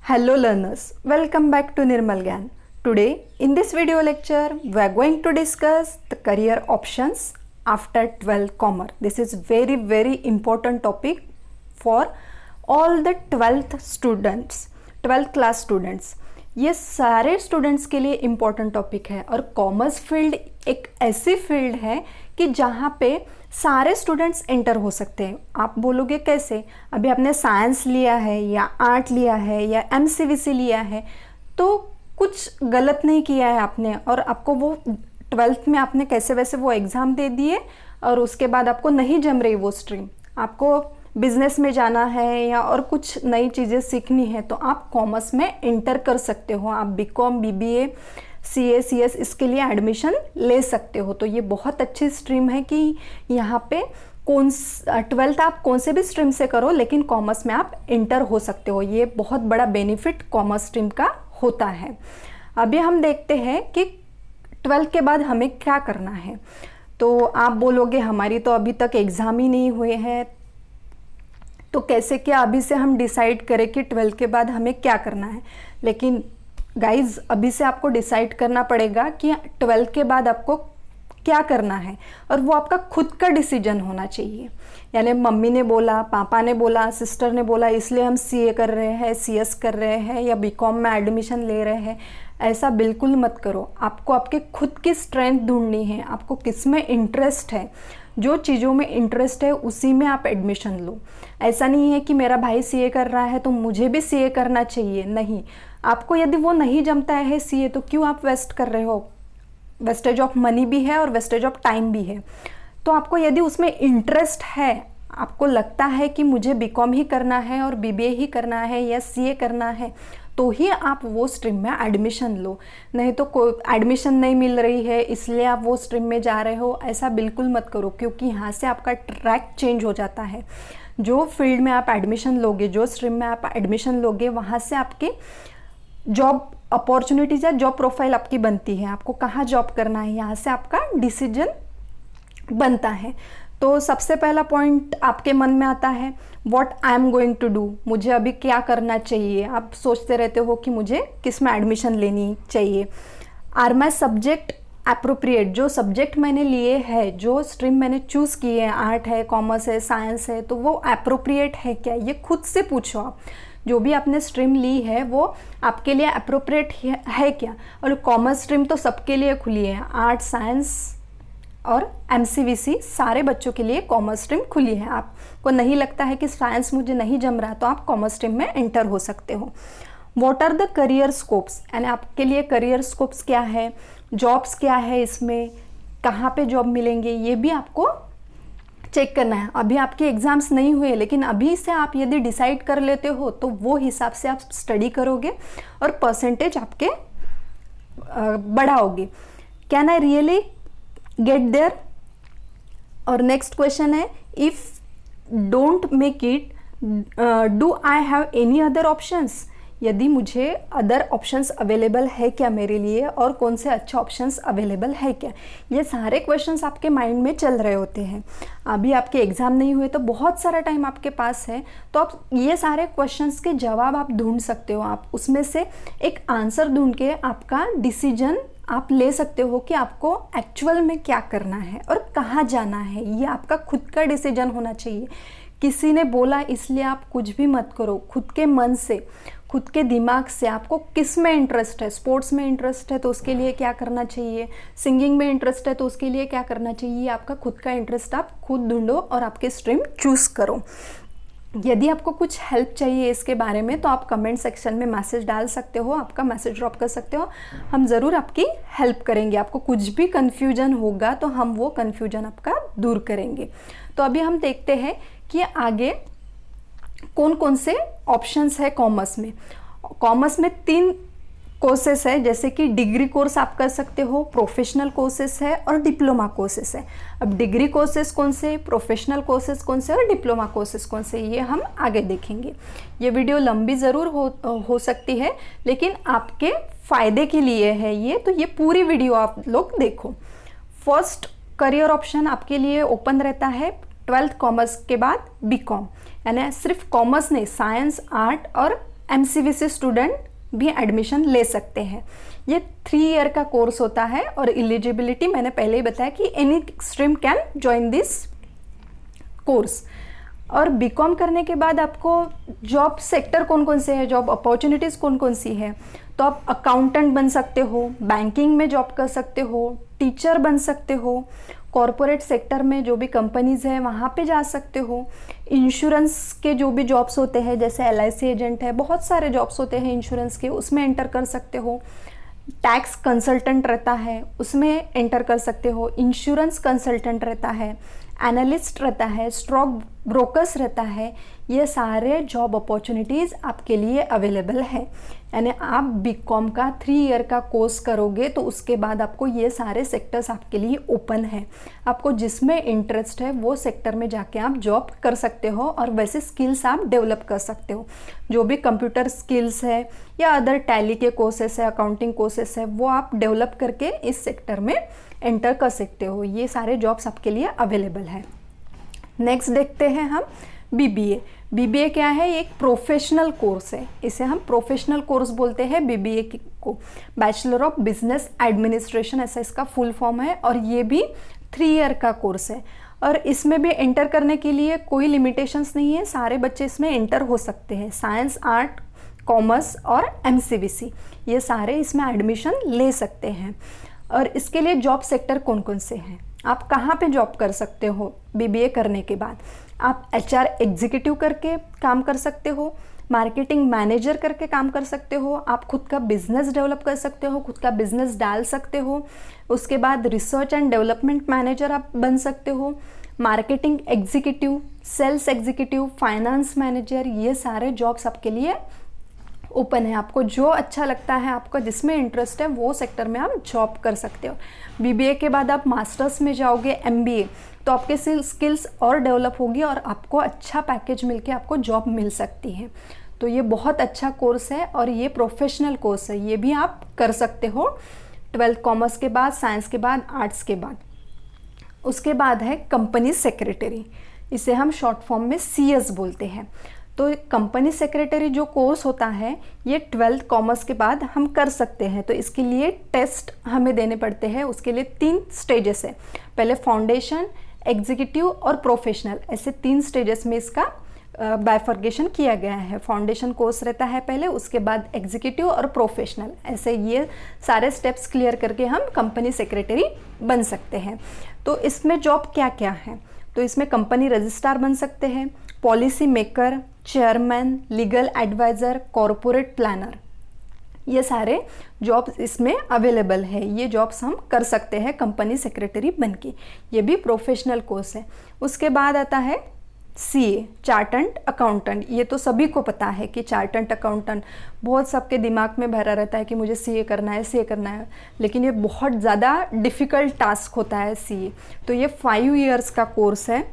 Hello learners, welcome back to Nirmal Gyan. Today in this video lecture we are going to discuss the career options after 12th commerce. This is very important topic for all the 12th students, 12th class students. ये सारे students के लिए important topic है और commerce field एक ऐसी field है कि जहाँ पे सारे स्टूडेंट्स एंटर हो सकते हैं। आप बोलोगे कैसे? अभी आपने साइंस लिया है या आर्ट लिया है या एमसीवीसी लिया है तो कुछ गलत नहीं किया है आपने, और आपको वो 12th में आपने कैसे वैसे वो एग्ज़ाम दे दिए और उसके बाद आपको नहीं जम रही वो स्ट्रीम, आपको बिजनेस में जाना है या और कुछ नई चीज़ें सीखनी है तो आप कॉमर्स में एंटर कर सकते हो। आप बीकॉम, बीबीए, सीए, सीएस इसके लिए एडमिशन ले सकते हो। तो ये बहुत अच्छी स्ट्रीम है कि यहाँ पे 12th आप कौन से भी स्ट्रीम से करो लेकिन कॉमर्स में आप एंटर हो सकते हो। ये बहुत बड़ा बेनिफिट कॉमर्स स्ट्रीम का होता है। अभी हम देखते हैं कि 12th के बाद हमें क्या करना है। तो आप बोलोगे हमारी तो अभी तक एग्ज़ाम ही नहीं हुए हैं, तो कैसे क्या अभी से हम डिसाइड करें कि 12th के बाद हमें क्या करना है। लेकिन गाइज अभी से आपको डिसाइड करना पड़ेगा कि 12th के बाद आपको क्या करना है, और वो आपका खुद का डिसीजन होना चाहिए। यानी मम्मी ने बोला, पापा ने बोला, सिस्टर ने बोला इसलिए हम सीए कर रहे हैं, सीएस कर रहे हैं या बीकॉम में एडमिशन ले रहे हैं, ऐसा बिल्कुल मत करो। आपको आपके खुद की स्ट्रेंथ ढूंढनी है, आपको किस में इंटरेस्ट है, जो चीज़ों में इंटरेस्ट है उसी में आप एडमिशन लो। ऐसा नहीं है कि मेरा भाई सीए कर रहा है तो मुझे भी सीए करना चाहिए, नहीं। आपको यदि वो नहीं जमता है सीए तो क्यों आप वेस्ट कर रहे हो? वेस्टेज ऑफ मनी भी है और वेस्टेज ऑफ टाइम भी है। तो आपको यदि उसमें इंटरेस्ट है, आपको लगता है कि मुझे बीकॉम ही करना है और बीबीए ही करना है या सीए करना है, तो ही आप वो स्ट्रीम में एडमिशन लो। नहीं तो कोई एडमिशन नहीं मिल रही है इसलिए आप वो स्ट्रीम में जा रहे हो, ऐसा बिल्कुल मत करो, क्योंकि यहाँ से आपका ट्रैक चेंज हो जाता है। जो फील्ड में आप एडमिशन लोगे, जो स्ट्रीम में आप एडमिशन लोगे, वहाँ से आपके जॉब अपॉर्चुनिटीज़ या जॉब प्रोफाइल आपकी बनती है। आपको कहाँ जॉब करना है, यहाँ से आपका डिसीजन बनता है। तो सबसे पहला पॉइंट आपके मन में आता है what I am going to do, मुझे अभी क्या करना चाहिए। आप सोचते रहते हो कि मुझे किस में एडमिशन लेनी चाहिए। आर माई सब्जेक्ट एप्रोप्रिएट, जो सब्जेक्ट मैंने लिए है, जो स्ट्रीम मैंने चूज़ की है, आर्ट है, कॉमर्स है, साइंस है, तो वो एप्रोप्रिएट है क्या, ये खुद से पूछो आप। जो भी आपने स्ट्रीम ली है वो आपके लिए अप्रोप्रिएट है क्या। और कॉमर्स स्ट्रीम तो सबके लिए खुली है, आर्ट, साइंस और एमसीवीसी सारे बच्चों के लिए कॉमर्स स्ट्रीम खुली है। आपको नहीं लगता है कि साइंस मुझे नहीं जम रहा तो आप कॉमर्स स्ट्रीम में एंटर हो सकते हो। What are the career scopes, यानी आपके लिए करियर स्कोप्स क्या है, जॉब्स क्या है, इसमें कहाँ पे जॉब मिलेंगे, ये भी आपको चेक करना है। अभी आपके एग्ज़ाम्स नहीं हुए लेकिन अभी से आप यदि डिसाइड कर लेते हो तो वो हिसाब से आप स्टडी करोगे और परसेंटेज आपके बढ़ाओगे। Can I really get there. और नेक्स्ट क्वेश्चन है if don't make it do I have any other options, यदि मुझे अदर ऑप्शंस अवेलेबल है क्या मेरे लिए, और कौन से अच्छा ऑप्शंस अवेलेबल है क्या। ये सारे क्वेश्चंस आपके माइंड में चल रहे होते हैं। अभी आपके एग्ज़ाम नहीं हुए तो बहुत सारा टाइम आपके पास है, तो आप ये सारे क्वेश्चंस के जवाब आप ढूंढ सकते हो। आप उसमें से एक आंसर ढूंढ के आपका डिसीजन आप ले सकते हो कि आपको एक्चुअल में क्या करना है और कहाँ जाना है। ये आपका खुद का डिसीजन होना चाहिए। किसी ने बोला इसलिए आप कुछ भी मत करो। खुद के मन से, खुद के दिमाग से आपको किस में इंटरेस्ट है। स्पोर्ट्स में इंटरेस्ट है तो उसके लिए क्या करना चाहिए, सिंगिंग में इंटरेस्ट है तो उसके लिए क्या करना चाहिए। आपका खुद का इंटरेस्ट आप खुद ढूंढो और आपके स्ट्रीम चूज़ करो। यदि आपको कुछ हेल्प चाहिए इसके बारे में तो आप कमेंट सेक्शन में मैसेज डाल सकते हो, आपका मैसेज ड्रॉप कर सकते हो, हम ज़रूर आपकी हेल्प करेंगे। आपको कुछ भी कन्फ्यूजन होगा तो हम वो कन्फ्यूजन आपका दूर करेंगे। तो अभी हम देखते हैं कि आगे कौन कौन से ऑप्शंस है कॉमर्स में। कॉमर्स में 3 कोर्सेस है, जैसे कि डिग्री कोर्स आप कर सकते हो, प्रोफेशनल कोर्सेस है और डिप्लोमा कोर्सेस है। अब डिग्री कोर्सेस कौन से, प्रोफेशनल कोर्सेस कौन से और डिप्लोमा कोर्सेस कौन से, ये हम आगे देखेंगे। ये वीडियो लंबी ज़रूर हो सकती है लेकिन आपके फ़ायदे के लिए है ये, तो ये पूरी वीडियो आप लोग देखो। फर्स्ट करियर ऑप्शन आपके लिए ओपन रहता है 12th कॉमर्स के बाद बीकॉम, यानी सिर्फ कॉमर्स नहीं, साइंस, आर्ट और MCVC स्टूडेंट भी एडमिशन ले सकते हैं। ये 3 ईयर का कोर्स होता है और एलिजिबिलिटी मैंने पहले ही बताया कि any stream can join this course. और बीकॉम करने के बाद आपको जॉब सेक्टर कौन कौन से है, जॉब अपॉर्चुनिटीज़ कौन कौन सी है, तो आप अकाउंटेंट बन सकते हो, बैंकिंग में जॉब कर सकते हो, टीचर बन सकते हो, कॉरपोरेट सेक्टर में जो भी कंपनीज़ है वहाँ पे जा सकते हो, इंश्योरेंस के जो भी जॉब्स होते हैं जैसे LIC एजेंट है, बहुत सारे जॉब्स होते हैं इंश्योरेंस के, उसमें एंटर कर सकते हो, टैक्स कंसल्टेंट रहता है उसमें एंटर कर सकते हो, इंश्योरेंस कंसल्टेंट रहता है, एनालिस्ट रहता है, स्टॉक ब्रोकर्स रहता है, ये सारे जॉब अपॉर्चुनिटीज़ आपके लिए अवेलेबल है। यानी आप बीकॉम का 3 ईयर का कोर्स करोगे तो उसके बाद आपको ये सारे सेक्टर्स आपके लिए ओपन है। आपको जिसमें इंटरेस्ट है वो सेक्टर में जाके आप जॉब कर सकते हो और वैसे स्किल्स आप डेवलप कर सकते हो। जो भी कंप्यूटर स्किल्स है या अदर टैली के कोर्सेस है, अकाउंटिंग कोर्सेस है, वो आप डेवलप करके इस सेक्टर में एंटर कर सकते हो। ये सारे जॉब्स आपके लिए अवेलेबल है। नेक्स्ट देखते हैं हम BBA। BBA क्या है? एक प्रोफेशनल कोर्स है, इसे हम प्रोफेशनल कोर्स बोलते हैं BBA को। बैचलर ऑफ बिजनेस एडमिनिस्ट्रेशन ऐसा इसका फुल फॉर्म है और ये भी 3 ईयर का कोर्स है। और इसमें भी एंटर करने के लिए कोई लिमिटेशंस नहीं है, सारे बच्चे इसमें एंटर हो सकते हैं। साइंस, आर्ट, कॉमर्स और MCVC ये सारे इसमें एडमिशन ले सकते हैं। और इसके लिए जॉब सेक्टर कौन कौन से हैं, आप कहाँ पे जॉब कर सकते हो BBA करने के बाद? आप HR एग्जीक्यूटिव करके काम कर सकते हो, मार्केटिंग मैनेजर करके काम कर सकते हो, आप खुद का बिजनेस डेवलप कर सकते हो, खुद का बिजनेस डाल सकते हो। उसके बाद रिसर्च एंड डेवलपमेंट मैनेजर आप बन सकते हो, marketing executive, sales executive, finance manager, ये सारे जॉब्स आपके लिए ओपन है। आपको जो अच्छा लगता है, आपका जिसमें इंटरेस्ट है वो सेक्टर में आप जॉब कर सकते हो। BBA के बाद आप मास्टर्स में जाओगे MBA, तो आपके स्किल्स और डेवलप होगी और आपको अच्छा पैकेज मिलके आपको जॉब मिल सकती है। तो ये बहुत अच्छा कोर्स है और ये प्रोफेशनल कोर्स है, ये भी आप कर सकते हो 12th कॉमर्स के बाद, साइंस के बाद, आर्ट्स के बाद। उसके बाद है कंपनी सेक्रेटरी, इसे हम शॉर्ट फॉर्म में CS बोलते हैं। तो कंपनी सेक्रेटरी जो कोर्स होता है ये 12th कॉमर्स के बाद हम कर सकते हैं। तो इसके लिए टेस्ट हमें देने पड़ते हैं, उसके लिए 3 स्टेजेस है। पहले फाउंडेशन, एग्जीक्यूटिव और प्रोफेशनल, ऐसे 3 स्टेजेस में इसका बाइफर्गेशन किया गया है। फाउंडेशन कोर्स रहता है पहले, उसके बाद एग्जीक्यूटिव और प्रोफेशनल, ऐसे ये सारे स्टेप्स क्लियर करके हम कंपनी सेक्रेटरी बन सकते हैं। तो इसमें जॉब क्या क्या है? तो इसमें कंपनी रजिस्ट्रार बन सकते हैं, policy maker, chairman, legal adviser, corporate planner, ये सारे जॉब्स इसमें अवेलेबल है। ये जॉब्स हम कर सकते हैं कंपनी सेक्रेटरी बनके, ये भी प्रोफेशनल कोर्स है। उसके बाद आता है CA, चार्टर्ड अकाउंटेंट। ये तो सभी को पता है कि चार्टर्ड अकाउंटेंट बहुत सबके दिमाग में भरा रहता है कि मुझे CA करना है, CA करना है, लेकिन ये बहुत ज़्यादा डिफ़िकल्ट टास्क होता है CA। तो ये 5 ईयर्स का कोर्स है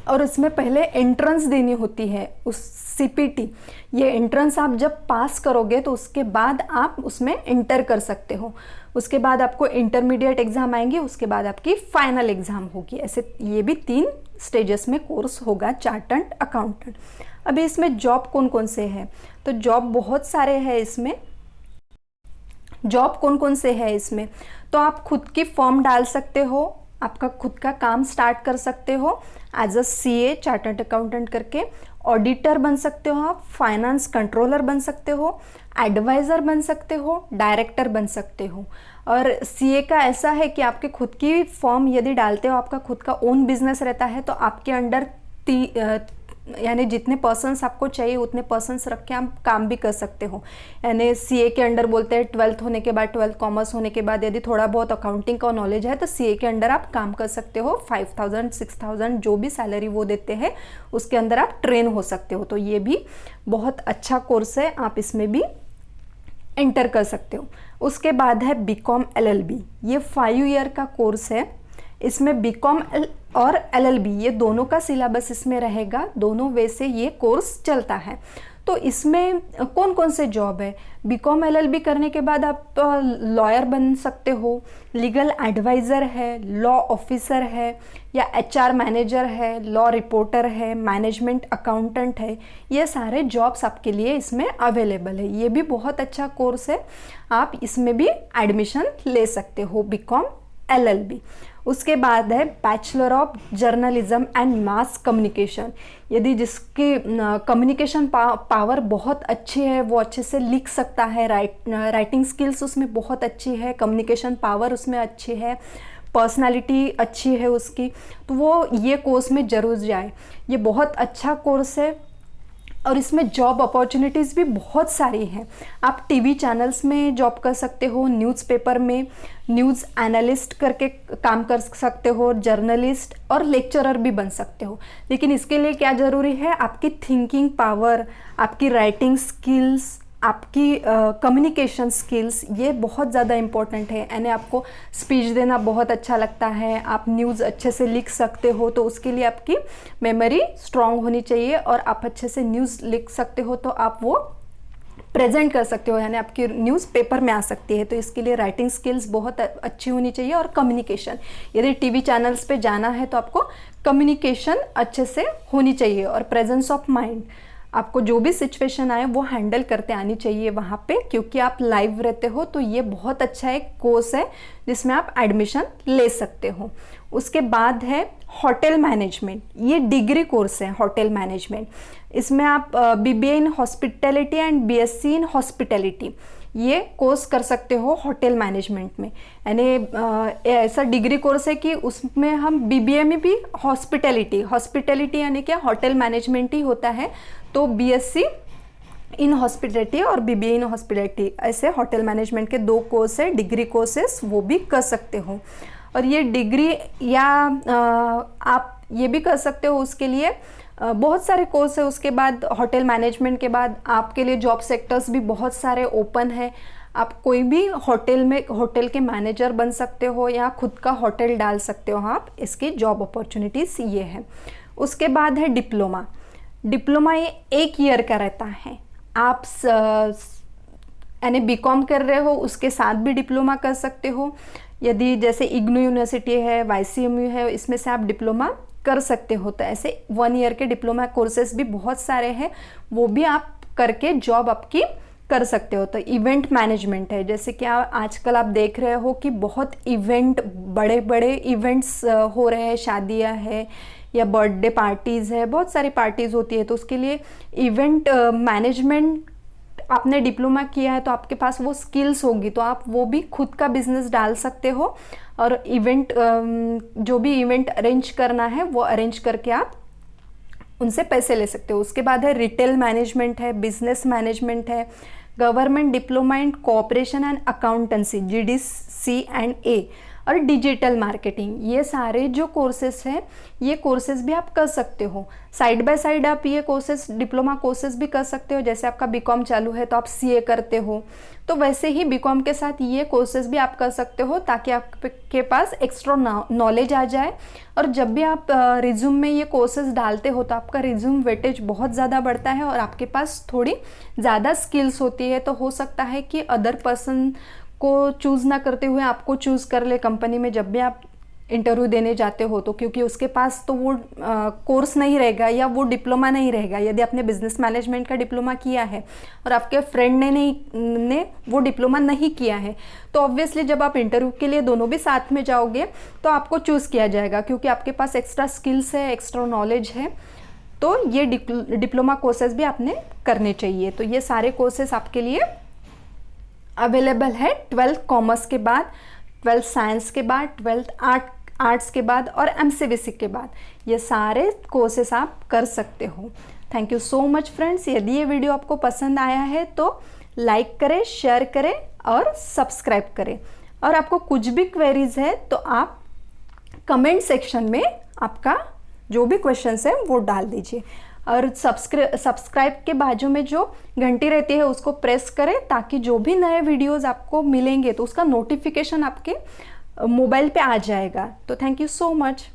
और इसमें पहले एंट्रेंस देनी होती है, उस CPT। ये एंट्रेंस आप जब पास करोगे तो उसके बाद आप उसमें एंटर कर सकते हो। उसके बाद आपको इंटरमीडिएट एग्ज़ाम आएंगे, उसके बाद आपकी फाइनल एग्ज़ाम होगी। ऐसे ये भी 3 स्टेजेस में कोर्स होगा चार्टर्ड अकाउंटेंट। अभी इसमें जॉब कौन कौन से हैं? तो जॉब बहुत सारे हैं इसमें। जॉब कौन कौन से है इसमें? तो आप खुद की फर्म डाल सकते हो, आपका खुद का काम स्टार्ट कर सकते हो as a CA, chartered accountant करके। ऑडिटर बन सकते हो आप, फाइनेंस कंट्रोलर बन सकते हो, एडवाइज़र बन सकते हो, डायरेक्टर बन सकते हो। और CA का ऐसा है कि आपके खुद की फॉर्म यदि डालते हो, आपका खुद का ओन बिजनेस रहता है, तो आपके अंडर यानी जितने पर्सन्स आपको चाहिए उतने पर्सन्स रख के आप काम भी कर सकते हो। यानी CA के अंडर बोलते हैं 12th होने के बाद, 12th कॉमर्स होने के बाद यदि थोड़ा बहुत अकाउंटिंग का नॉलेज है तो CA के अंडर आप काम कर सकते हो। 5000 6000 जो भी सैलरी वो देते हैं उसके अंदर आप ट्रेन हो सकते हो। तो ये भी बहुत अच्छा कोर्स है, आप इसमें भी एंटर कर सकते हो। उसके बाद है BCom LLB, ये 5 ईयर का कोर्स है। इसमें BCom और LLB ये दोनों का सिलेबस इसमें रहेगा, दोनों वे से ये कोर्स चलता है। तो इसमें कौन कौन से जॉब है? बीकॉम एलएलबी करने के बाद आप लॉयर बन सकते हो, लीगल एडवाइज़र है, लॉ ऑफिसर है, या एचआर मैनेजर है, लॉ रिपोर्टर है, मैनेजमेंट अकाउंटेंट है। ये सारे जॉब्स आपके लिए इसमें अवेलेबल है। ये भी बहुत अच्छा कोर्स है, आप इसमें भी एडमिशन ले सकते हो बीकॉम एलएलबी। उसके बाद है bachelor of journalism and mass communication. यदि जिसकी कम्युनिकेशन पावर बहुत अच्छी है, वो अच्छे से लिख सकता है, राइटिंग स्किल्स उसमें बहुत अच्छी है, कम्युनिकेशन पावर उसमें अच्छी है, पर्सनालिटी अच्छी है उसकी, तो वो ये कोर्स में ज़रूर जाए। ये बहुत अच्छा कोर्स है और इसमें जॉब अपॉर्चुनिटीज़ भी बहुत सारी हैं। आप टीवी चैनल्स में जॉब कर सकते हो, न्यूज़पेपर में न्यूज़ एनालिस्ट करके काम कर सकते हो, जर्नलिस्ट और लेक्चरर भी बन सकते हो। लेकिन इसके लिए क्या ज़रूरी है? आपकी थिंकिंग पावर, आपकी राइटिंग स्किल्स, आपकी कम्युनिकेशन स्किल्स, ये बहुत ज़्यादा इम्पोर्टेंट है। यानी आपको स्पीच देना बहुत अच्छा लगता है, आप न्यूज़ अच्छे से लिख सकते हो, तो उसके लिए आपकी मेमोरी स्ट्रांग होनी चाहिए और आप अच्छे से न्यूज़ लिख सकते हो तो आप वो प्रेजेंट कर सकते हो, यानी आपकी न्यूज़ पेपर में आ सकती है। तो इसके लिए राइटिंग स्किल्स बहुत अच्छी होनी चाहिए और कम्युनिकेशन, यदि टीवी चैनल्स पे जाना है तो आपको कम्युनिकेशन अच्छे से होनी चाहिए और प्रेजेंस ऑफ माइंड, आपको जो भी सिचुएशन आए वो हैंडल करते आनी चाहिए वहाँ पे, क्योंकि आप लाइव रहते हो। तो ये बहुत अच्छा एक कोर्स है जिसमें आप एडमिशन ले सकते हो। उसके बाद है होटल मैनेजमेंट। ये डिग्री कोर्स है होटल मैनेजमेंट। इसमें आप BBA in hospitality and BSc in hospitality ये कोर्स कर सकते हो होटल मैनेजमेंट में। यानी ऐसा डिग्री कोर्स है कि उसमें हम बीबीए में भी हॉस्पिटैलिटी यानी क्या, होटल मैनेजमेंट ही होता है। तो बीएससी इन हॉस्पिटैलिटी और बीबीए इन हॉस्पिटैलिटी, ऐसे होटल मैनेजमेंट के 2 कोर्स है, डिग्री कोर्सेस, वो भी कर सकते हो। और ये डिग्री या आप ये भी कर सकते हो, उसके लिए बहुत सारे कोर्स है। उसके बाद होटल मैनेजमेंट के बाद आपके लिए जॉब सेक्टर्स भी बहुत सारे ओपन है। आप कोई भी होटल के मैनेजर बन सकते हो या खुद का होटल डाल सकते हो आप। इसकी जॉब अपॉर्चुनिटीज़ ये है। उसके बाद है डिप्लोमा। डिप्लोमा ये 1 ईयर का रहता है। आप यानी बीकॉम कर रहे हो उसके साथ भी डिप्लोमा कर सकते हो। यदि जैसे इग्नू यूनिवर्सिटी है, वाईसीएमयू है, इसमें से आप डिप्लोमा कर सकते हो। तो ऐसे 1 ईयर के डिप्लोमा कोर्सेज भी बहुत सारे हैं, वो भी आप करके जॉब आपकी कर सकते हो। तो इवेंट मैनेजमेंट है, जैसे कि आजकल आप देख रहे हो कि बहुत इवेंट, बड़े बड़े इवेंट्स हो रहे हैं, शादियां है या बर्थडे पार्टीज़ है, बहुत सारी पार्टीज़ होती है। तो उसके लिए इवेंट मैनेजमेंट आपने डिप्लोमा किया है तो आपके पास वो स्किल्स होगी, तो आप वो भी खुद का बिजनेस डाल सकते हो और इवेंट जो भी इवेंट अरेंज करना है वो अरेंज करके आप उनसे पैसे ले सकते हो। उसके बाद है रिटेल मैनेजमेंट है, बिजनेस मैनेजमेंट है, government diploma in cooperation and accountancy GDC&A और डिजिटल मार्केटिंग। ये सारे जो कोर्सेस हैं ये कोर्सेज भी आप कर सकते हो। साइड बाय साइड आप ये कोर्सेज, डिप्लोमा कोर्सेज भी कर सकते हो। जैसे आपका बीकॉम चालू है तो आप सीए करते हो, तो वैसे ही बीकॉम के साथ ये कोर्सेज भी आप कर सकते हो, ताकि आपके पास एक्स्ट्रा नॉलेज आ जाए। और जब भी आप रिज्यूम में ये कोर्सेज डालते हो तो आपका रिज्यूम वेटेज बहुत ज़्यादा बढ़ता है और आपके पास थोड़ी ज़्यादा स्किल्स होती है। तो हो सकता है कि अदर पर्सन को चूज़ ना करते हुए आपको चूज़ कर ले कंपनी में जब भी आप इंटरव्यू देने जाते हो, तो क्योंकि उसके पास तो वो कोर्स नहीं रहेगा या वो डिप्लोमा नहीं रहेगा। यदि आपने बिजनेस मैनेजमेंट का डिप्लोमा किया है और आपके फ्रेंड ने वो डिप्लोमा नहीं किया है, तो ऑब्वियसली जब आप इंटरव्यू के लिए दोनों भी साथ में जाओगे तो आपको चूज़ किया जाएगा, क्योंकि आपके पास एक्स्ट्रा स्किल्स है, एक्स्ट्रा नॉलेज है। तो ये डिप्लोमा कोर्सेज भी आपने करने चाहिए। तो ये सारे कोर्सेज आपके लिए अवेलेबल है 12th कॉमर्स के बाद, 12th साइंस के बाद, 12th आर्ट्स के बाद और MCVC के बाद। ये सारे कोर्सेस आप कर सकते हो। Thank you so much friends. यदि ये वीडियो आपको पसंद आया है तो लाइक करें, शेयर करें और सब्सक्राइब करें। और आपको कुछ भी क्वेरीज है तो आप कमेंट सेक्शन में आपका जो भी क्वेश्चंस है वो डाल दीजिए। और सब्सक्राइब के बाजू में जो घंटी रहती है उसको प्रेस करें, ताकि जो भी नए वीडियोस आपको मिलेंगे तो उसका नोटिफिकेशन आपके मोबाइल पे आ जाएगा। तो थैंक यू सो मच।